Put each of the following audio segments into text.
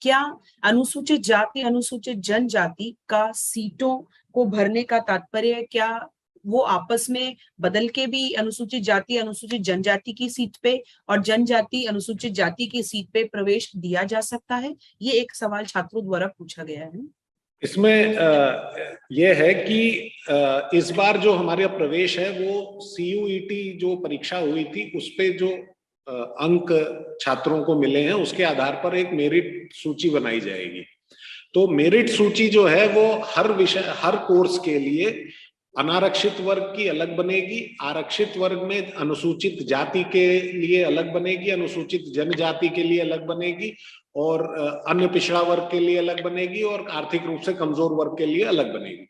क्या अनुसूचित जाति अनुसूचित जनजाति का सीटों को भरने का तात्पर्य क्या वो आपस में बदल के भी अनुसूचित जाति अनुसूचित जनजाति की सीट पे और जनजाति अनुसूचित जाति की सीट पे प्रवेश दिया जा सकता है? ये एक सवाल छात्रों द्वारा पूछा गया है। इसमें यह है कि इस बार जो हमारे प्रवेश है वो CUET जो परीक्षा हुई थी उस पे जो अंक छात्रों को मिले हैं उसके आधार पर एक मेरिट सूची बनाई जाएगी। तो मेरिट सूची जो है वो हर विषय हर कोर्स के लिए अनारक्षित वर्ग की अलग बनेगी, आरक्षित वर्ग में अनुसूचित जाति के लिए अलग बनेगी, अनुसूचित जनजाति के लिए अलग बनेगी और अन्य पिछड़ा वर्ग के लिए अलग बनेगी और आर्थिक रूप से कमजोर वर्ग के लिए अलग बनेगी।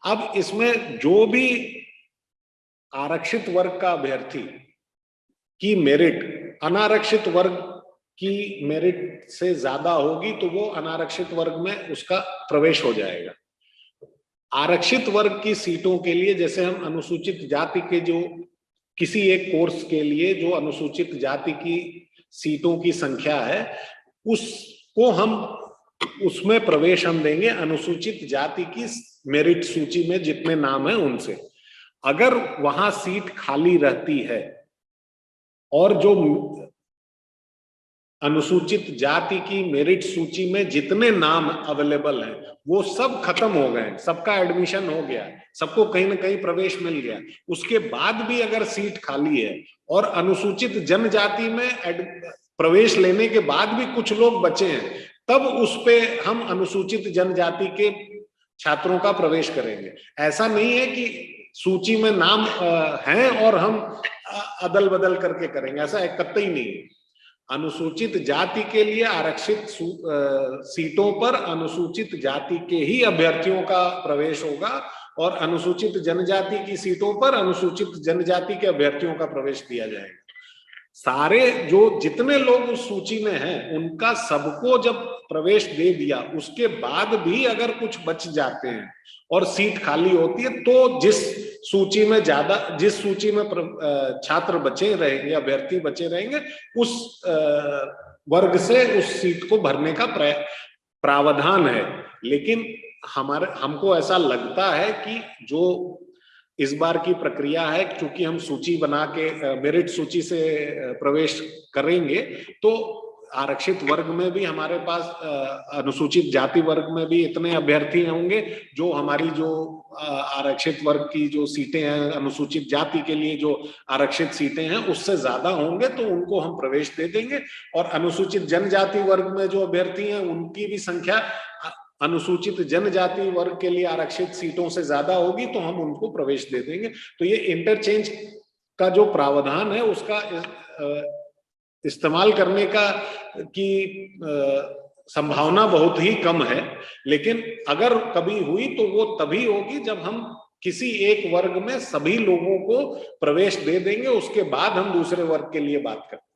अब इसमें जो भी आरक्षित वर्ग का अभ्यर्थी की मेरिट अनारक्षित वर्ग की मेरिट से ज्यादा होगी तो वो अनारक्षित वर्ग में उसका प्रवेश हो जाएगा। आरक्षित वर्ग की सीटों के लिए जैसे हम अनुसूचित जाति के जो किसी एक कोर्स के लिए जो अनुसूचित जाति की सीटों की संख्या है उसको हम उसमें प्रवेश हम देंगे अनुसूचित जाति की मेरिट सूची में जितने नाम है उनसे। अगर वहां सीट खाली रहती है और जो अनुसूचित जाति की मेरिट सूची में जितने नाम अवेलेबल हैं वो सब खत्म हो गए, सबका एडमिशन हो गया, सबको कहीं ना कहीं प्रवेश मिल गया, उसके बाद भी अगर सीट खाली है और अनुसूचित जनजाति में प्रवेश लेने के बाद भी कुछ लोग बचे हैं तब उस पे हम अनुसूचित जनजाति के छात्रों का प्रवेश करेंगे। ऐसा नहीं है कि सूची में नाम हैं और हम अदल बदल करके करेंगे, ऐसा कतई नहीं है। अनुसूचित जाति के लिए आरक्षित सीटों पर अनुसूचित जाति के ही अभ्यर्थियों का प्रवेश होगा और अनुसूचित जनजाति की सीटों पर अनुसूचित जनजाति के अभ्यर्थियों का प्रवेश दिया जाएगा। सारे जो जितने लोग उस सूची में हैं उनका सबको जब प्रवेश दे दिया उसके बाद भी अगर कुछ बच जाते हैं और सीट खाली होती है तो जिस सूची में छात्र बचे रहेंगे, अभ्यर्थी बचे रहेंगे, उस वर्ग से उस सीट को भरने का प्रावधान है। लेकिन हमको ऐसा लगता है कि जो इस बार की प्रक्रिया है, क्योंकि हम सूची बना के मेरिट सूची से प्रवेश करेंगे तो आरक्षित वर्ग में भी हमारे पास अनुसूचित जाति वर्ग में भी इतने अभ्यर्थी होंगे जो हमारी जो आरक्षित वर्ग की जो सीटें हैं, अनुसूचित जाति के लिए जो आरक्षित सीटें हैं उससे ज्यादा होंगे तो उनको हम प्रवेश दे देंगे। और अनुसूचित जनजाति वर्ग में जो अभ्यर्थी हैं उनकी भी संख्या अनुसूचित जनजाति वर्ग के लिए आरक्षित सीटों से ज्यादा होगी तो हम उनको प्रवेश दे देंगे। तो ये इंटरचेंज का जो प्रावधान है उसका इस्तेमाल करने की संभावना बहुत ही कम है, लेकिन अगर कभी हुई तो वो तभी होगी जब हम किसी एक वर्ग में सभी लोगों को प्रवेश दे देंगे, उसके बाद हम दूसरे वर्ग के लिए बात करते हैं।